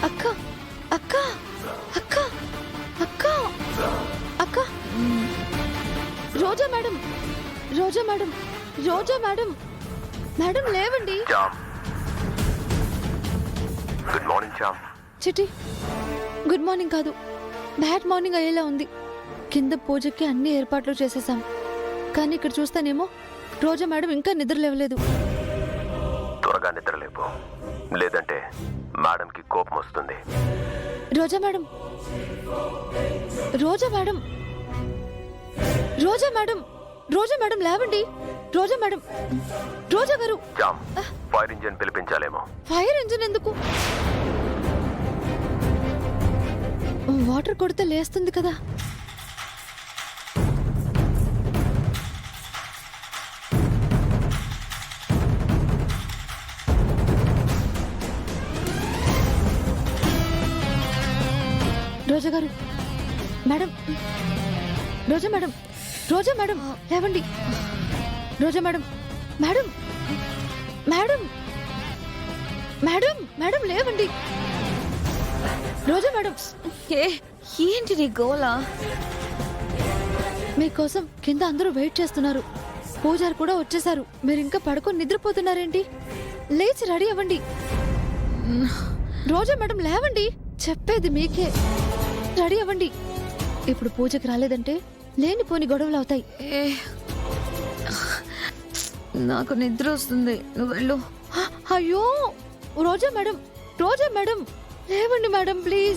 అక్క అక్క అక్క అక్క అక్క రోజా madam Roja madam Roja madam madam లేవండి. Good morning Shyam. చిట్టి గుడ్ మార్నింగ్ కాదు, బ్యాడ్ మార్నింగ్ అయ్యేలా ఉంది. కింద పూజకి అన్ని ఏర్పాట్లు చేసేసాం, కానీ ఇక్కడ చూస్తానేమో రోజా మేడం ఇంకా నిద్ర లేవలేదు. త్వరగా నిద్రలేపు, లేదంటే మేడంకి కోపం వస్తుంది. Roja madam Roja madam Roja madam Roja madam లేవండి. రోజా మేడం రోజా గారు. శ్యామ్, ఫైర్ ఇంజిన్ పిలిపించాలేమో. ఫైర్ ఇంజిన్ ఎందుకు? వాటర్ కొడితే లేస్తుంది కదా. రోజా గారు madam Roja madam Roja madam లేవండి. Roja madam madam madam madam madam లేవండి. రోజా మేడం ఏంటి నీ గోలా? మీకోసం కింద అందరూ వెయిట్ చేస్తున్నారు. పూజారి కూడా వచ్చేసారు. మీరు ఇంకా పడుకొని నిద్రపోతున్నారేంటి? లేచి రెడీ అవ్వండి. రోజా మేడం లేవండి, చెప్పేది మీకే. రెడీ అవ్వండి. ఇప్పుడు పూజకి రాలేదంటే లేనిపోని గొడవలు అవుతాయి. నాకు నిద్ర వస్తుంది, నువ్వు వెళ్ళు. అయ్యో రోజా మేడం రోజా మేడం లేవండి మేడం ప్లీజ్.